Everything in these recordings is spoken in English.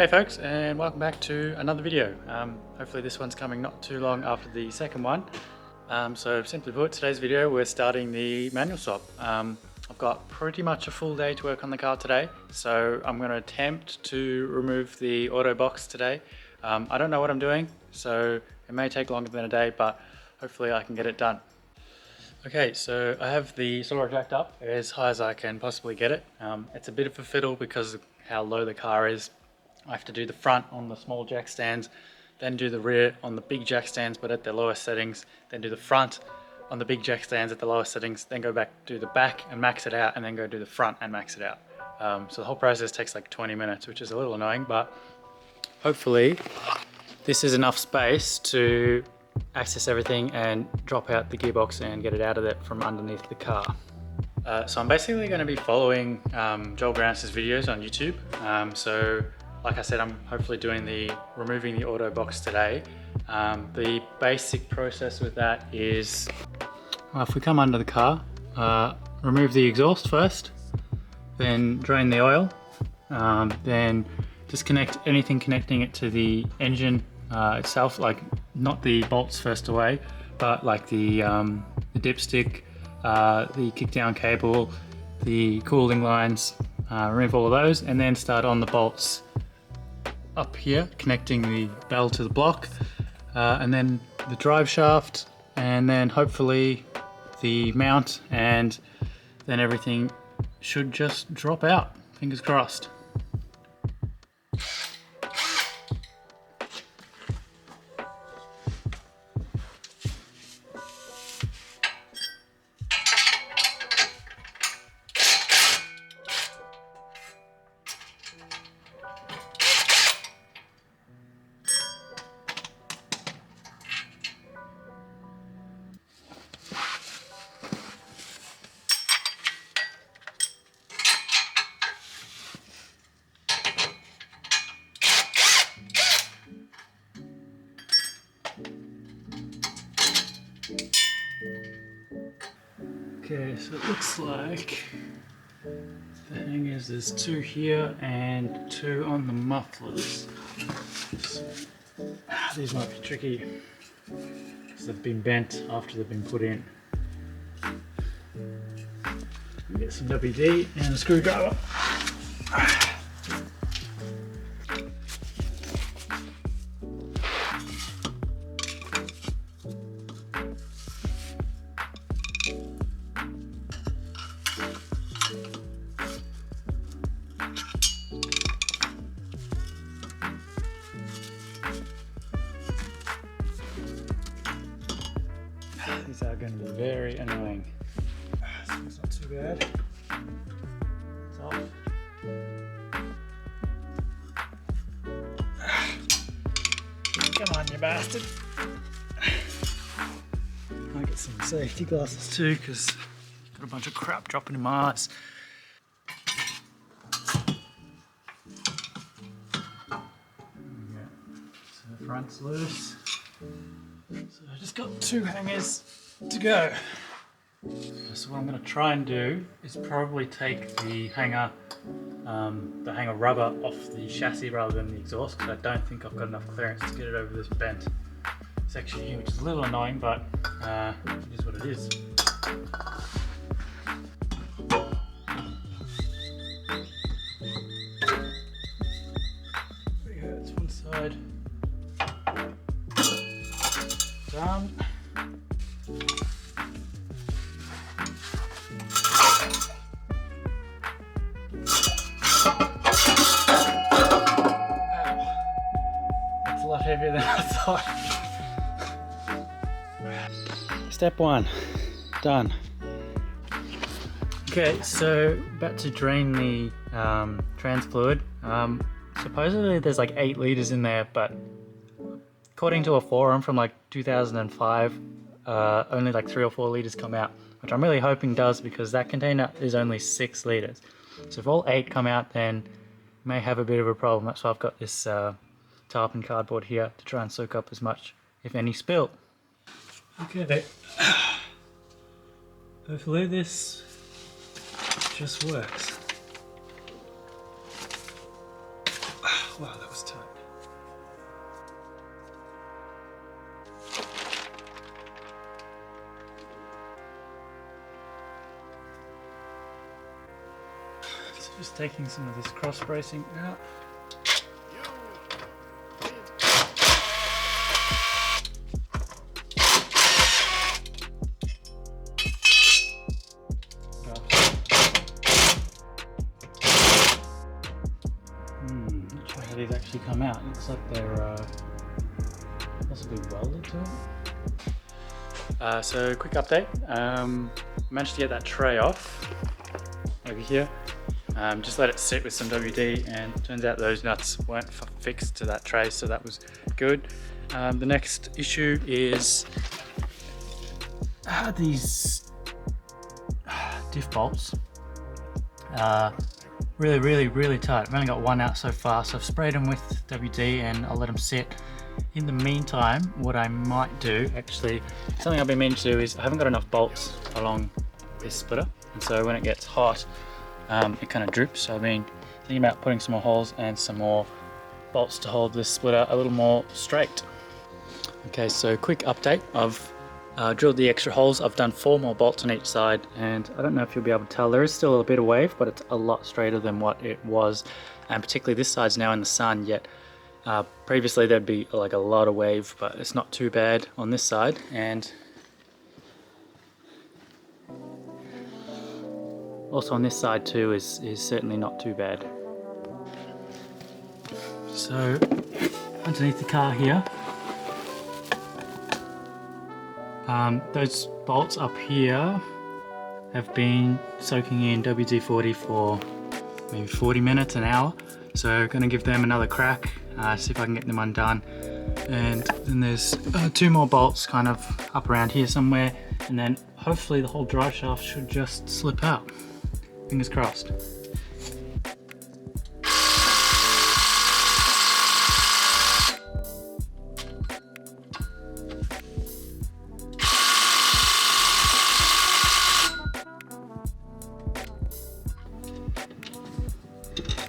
G'day folks, and welcome back to another video. Hopefully this one's coming not too long after the second one. So simply put, today's video we're starting the manual swap. I've got pretty much a full day to work on the car today, so I'm going to attempt to remove the auto box today. I don't know what I'm doing, so it may take longer than a day, but hopefully I can get it done. Okay, so I have the Soarer jacked up as high as I can possibly get it. It's a bit of a fiddle because of how low the car is. I have to do the front on the small jack stands, then do the rear on the big jack stands but at their lowest settings, then do the front on the big jack stands at the lowest settings, then go back, do the back and max it out, and then go do the front and max it out. So the whole process takes like 20 minutes, which is a little annoying, but hopefully this is enough space to access everything and drop out the gearbox and get it out of it from underneath the car. So I'm basically going to be following Joel Brown's videos on YouTube. So like I said, I'm hopefully doing removing the auto box today. The basic process with that is, if we come under the car, remove the exhaust first, then drain the oil, then disconnect anything connecting it to the engine itself, like not the bolts first away, but like the dipstick, the kick down cable, the cooling lines, remove all of those, and then start on the bolts up here, connecting the bell to the block, and then the drive shaft, and then hopefully the mount, and then everything should just drop out, fingers crossed. Okay, so it looks like the hangers, there's two here and two on the mufflers. So, these might be tricky because they've been bent after they've been put in. Get some WD and a screwdriver. These are going to be very annoying. So it's not too bad. It's off. Come on, you bastard. I'll get some safety glasses too, because I've got a bunch of crap dropping in my eyes. So the front's loose. So I just got two hangers to go. So what I'm going to try and do is probably take the hanger rubber off the chassis rather than the exhaust, because I don't think I've got enough clearance to get it over this bent section here, which is a little annoying, but it is what it is. Pretty hurts one side. Done. That's a lot heavier than I thought. Step one, done. Okay, so about to drain the trans fluid. Supposedly there's like 8 liters in there, but according to a forum from like 2005, only like 3 or 4 liters come out, which I'm really hoping does, because that container is only 6 liters. So if all 8 come out, then we may have a bit of a problem. That's why I've got this tarp and cardboard here to try and soak up as much, if any, spill. Okay, hopefully this just works. Wow, that was Just taking some of this cross bracing out. Not sure how these actually come out. Looks like they're possibly welded to it. So quick update. Managed to get that tray off over here. Just let it sit with some WD, and it turns out those nuts weren't fixed to that tray, so that was good. The next issue is these diff bolts. Really tight. I've only got one out so far, so I've sprayed them with WD and I'll let them sit. In the meantime, what I might do, actually, something I've been meaning to do is I haven't got enough bolts along this splitter, and so when it gets hot, it kind of droops. So I've been thinking about putting some more holes and some more bolts to hold this splitter a little more straight. Okay, so quick update. I've drilled the extra holes. I've done 4 more bolts on each side, and I don't know if you'll be able to tell, there is still a bit of wave, but it's a lot straighter than what it was, and particularly this side's now in the sun, yet previously there'd be like a lot of wave, but it's not too bad on this side. And also on this side too is certainly not too bad. So underneath the car here, those bolts up here have been soaking in WD-40 for maybe 40 minutes, an hour. So going to give them another crack, see if I can get them undone. And then there's 2 more bolts kind of up around here somewhere, and then hopefully the whole drive shaft should just slip out. Fingers crossed.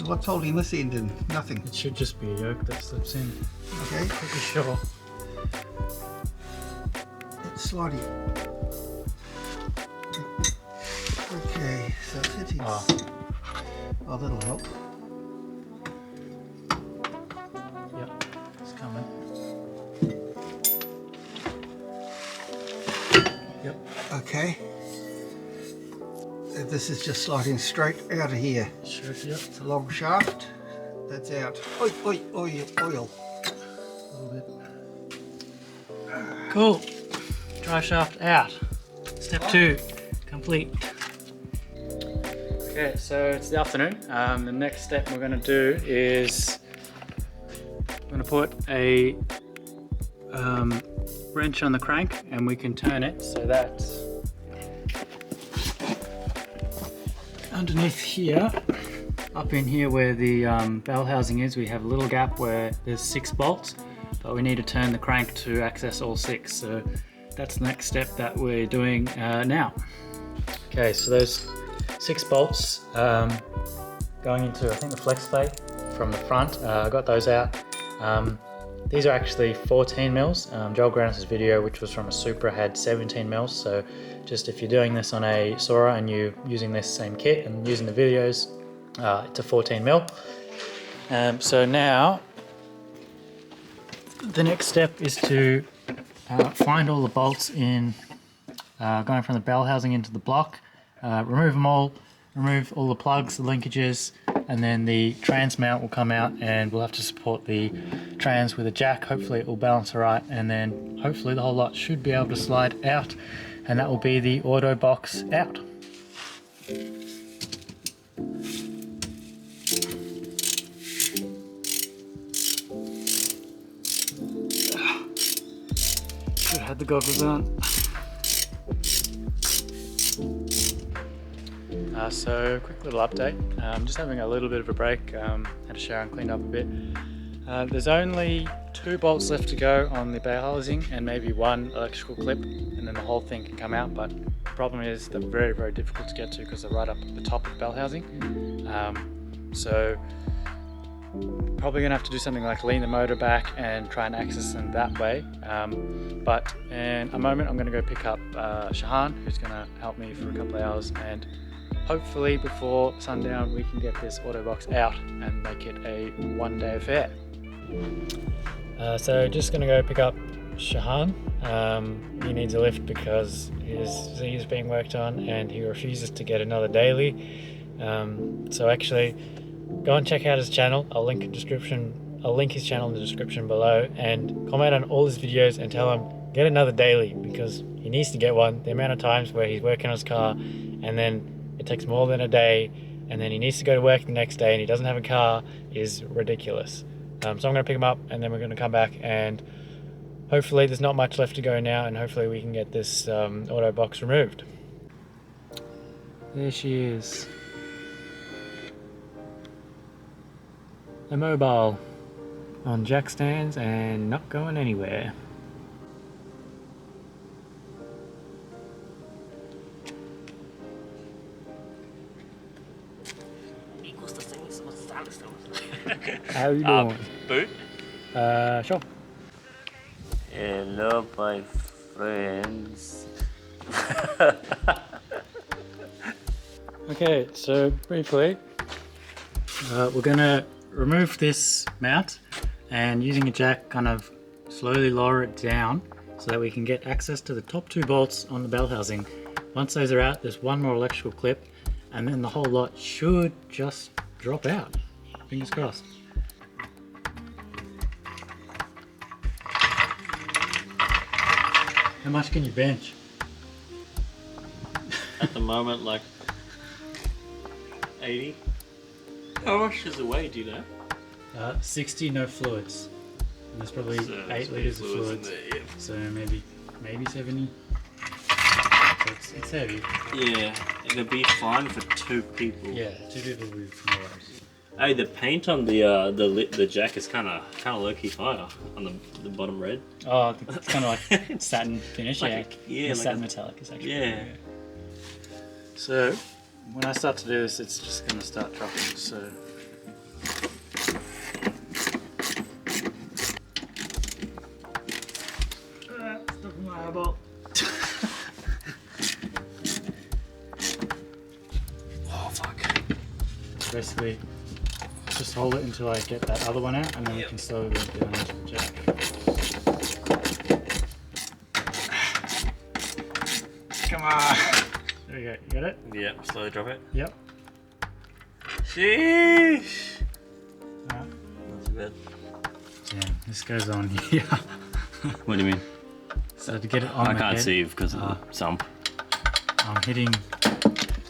What's holding this end in? Nothing. It should just be a yoke that slips in. Okay. Pretty sure. It's sliding. Okay, so it's hitting. Oh, that'll help. Yep, it's coming. Yep. Okay. This is just sliding straight out of here. Sure, yep. It's a long shaft. That's out. Oil. A little bit. Cool. Drive shaft out. Step 2 complete. Okay, so it's the afternoon. The next step we're going to do is I'm going to put a wrench on the crank, and we can turn it so that underneath here, up in here where the bell housing is, we have a little gap where there's 6 bolts, but we need to turn the crank to access all 6. So that's the next step that we're doing now. Okay, so those 6 bolts going into, I think, the flex plate from the front. I got those out. These are actually 14 mils. Joel Grannis' video, which was from a Supra, had 17 mils. So just if you're doing this on a Soarer and you're using this same kit and using the videos, it's a 14 mil. So now the next step is to find all the bolts in, going from the bell housing into the block, remove them all, remove all the plugs, the linkages, and then the trans mount will come out, and we'll have to support the trans with a jack. Hopefully it will balance all right, and then hopefully the whole lot should be able to slide out, and that will be the auto box out. Should have had the goggles on. So quick little update, just having a little bit of a break, had a shower and cleaned up a bit. There's only 2 bolts left to go on the bell housing and maybe 1 electrical clip, and then the whole thing can come out, but the problem is they're very difficult to get to because they're right up at the top of the bell housing. So probably gonna have to do something like lean the motor back and try and access them that way. But in a moment I'm gonna go pick up Shahan, who's gonna help me for a couple of hours, and hopefully before sundown we can get this auto box out and make it a one-day affair. So just gonna go pick up Shahan. He needs a lift because his Z is being worked on and he refuses to get another daily. So actually go and check out his channel. I'll link his channel in the description below, and comment on all his videos and tell him get another daily, because he needs to get one. The amount of times where he's working on his car and then it takes more than a day and then he needs to go to work the next day and he doesn't have a car is ridiculous. So I'm going to pick him up and then we're going to come back, and hopefully there's not much left to go now, and hopefully we can get this auto box removed. There she is. The mobile on jack stands and not going anywhere. How you doing? Boot? Sure. Hello, my friends. Okay, so briefly, we're gonna remove this mount and using a jack kind of slowly lower it down so that we can get access to the top two bolts on the bell housing. Once those are out, there's one more electrical clip and then the whole lot should just drop out. Fingers crossed. How much can you bench? At the moment, like 80. How much does it weigh, do you know? 60 no fluids. And there's probably 8 litres of fluids. There, yeah. So maybe 70. So it's heavy. Yeah, it'll be fine for 2 people. Yeah, 2 people will be no worries. Hey, the paint on the jack is kind of low key fire on the bottom red. Oh, it's kind of like satin finish, Like yeah. like Satin metallic is actually. Yeah. So when I start to do this, it's just going to start dropping. So. Stuck in my eyeball. Oh fuck. Basically, just hold it until I get that other one out, and then we can slowly move down into the jack. Come on! There we go, you got it? Yep, slowly drop it. Yep. Sheesh! Alright. Not too bad. Damn, this goes on here. What do you mean? So to get it on I my can't head, see you because of the sump. I'm hitting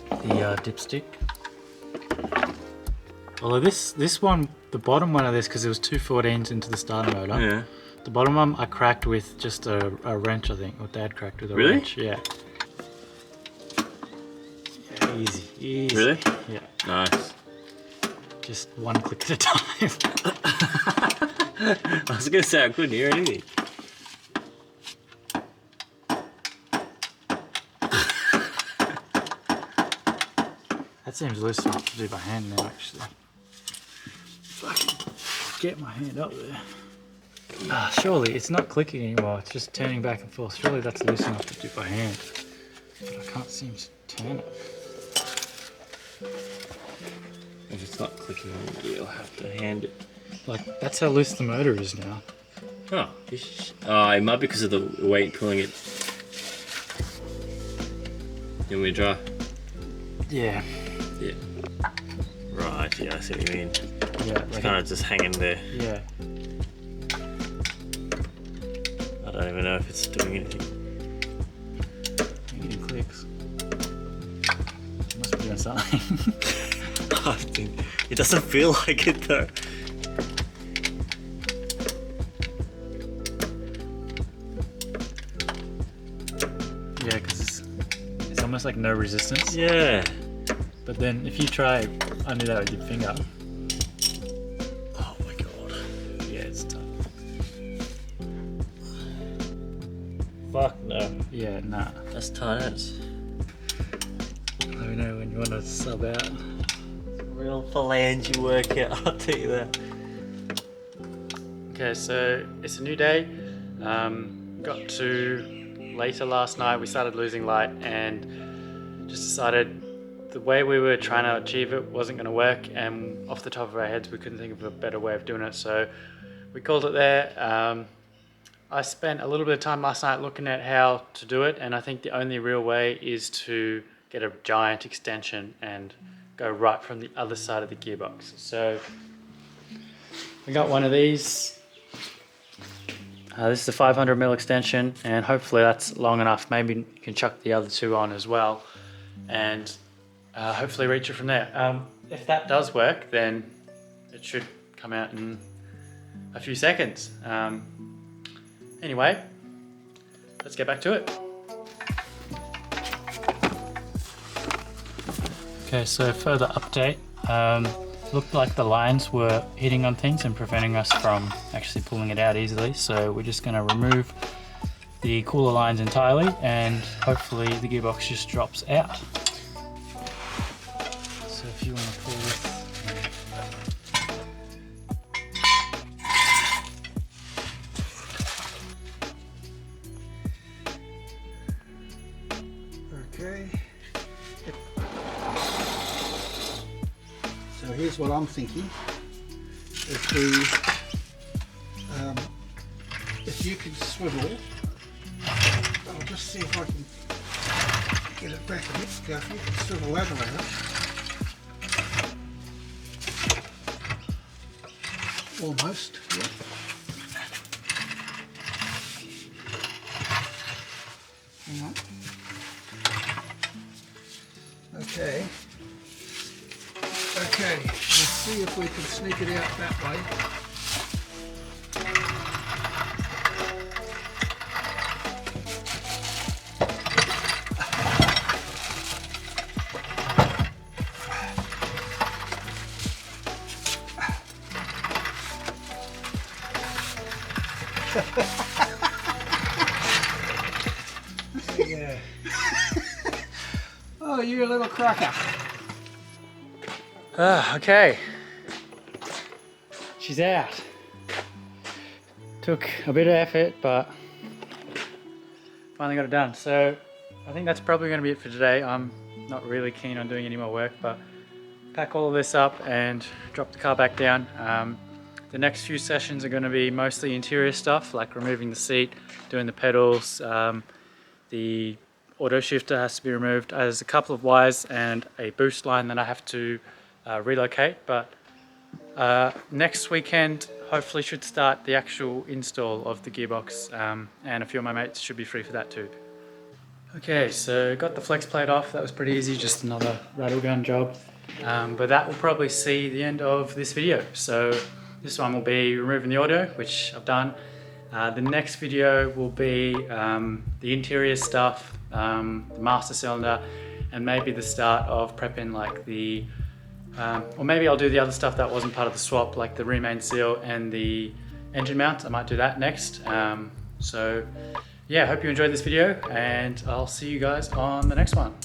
the dipstick. Although this one, the bottom one of this, because it was 214s into the starter motor. Yeah. The bottom one I cracked with just a wrench, I think. Or Dad cracked with a Really? wrench. Yeah. Yeah. Easy. Really? Yeah. Nice. Just one click at a time. I was gonna say I couldn't hear anything. That seems loose enough to do by hand now, actually. If I can get my hand up there. Ah, surely it's not clicking anymore, it's just turning back and forth. Surely that's loose enough to do by hand. But I can't seem to turn it. If it's not clicking, you'll have to hand it. Like, that's how loose the motor is now. Oh, it might be because of the weight pulling it. Can we try? Yeah. Yeah. Right, yeah, I see what you mean. Yeah. It's kind of just hanging there. Yeah. I don't even know if it's doing anything. I'm getting clicks. It must be doing something. I think it doesn't feel like it though. Yeah, because it's almost like no resistance. Yeah. But then if you try undo that with your finger. Oh my god. Yeah, it's tough. Fuck no. Yeah, nah. That's tight as. Let me know when you want to sub out. Real phalange workout, I'll tell you that. Okay, so it's a new day. Got to later last night, we started losing light and just decided the way we were trying to achieve it wasn't going to work, and off the top of our heads we couldn't think of a better way of doing it, so we called it there. I spent a little bit of time last night looking at how to do it, and I think the only real way is to get a giant extension and go right from the other side of the gearbox. So we got one of these. This is a 500mm extension, and hopefully that's long enough. Maybe you can chuck the other two on as well, and hopefully reach it from there. If that does work, then it should come out in a few seconds. Anyway, let's get back to it. Okay, so further update. Looked like the lines were hitting on things and preventing us from actually pulling it out easily, so we're just going to remove the cooler lines entirely, and hopefully the gearbox just drops out. So if you want to pull this, Okay. So here's what I'm thinking. If you can swivel, I'll just see if I can get it back a bit. If you can swivel that around. Almost, yeah. Hang on. Okay. Okay, let's see if we can sneak it out that way. Yeah. Oh, you're a little cracker. okay. She's out. Took a bit of effort, but finally got it done. So I think that's probably going to be it for today. I'm not really keen on doing any more work, but pack all of this up and drop the car back down. The next few sessions are going to be mostly interior stuff, like removing the seat, doing the pedals. The auto shifter has to be removed. There's a couple of wires and a boost line that I have to relocate, but next weekend hopefully should start the actual install of the gearbox, and a few of my mates should be free for that too. Okay, so got the flex plate off. That was pretty easy, just another rattle gun job, but that will probably see the end of this video. So this one will be removing the audio, which I've done. The next video will be the interior stuff, the master cylinder, and maybe the start of prepping like the, or maybe I'll do the other stuff that wasn't part of the swap, like the remain seal and the engine mount. I might do that next. So yeah, hope you enjoyed this video, and I'll see you guys on the next one.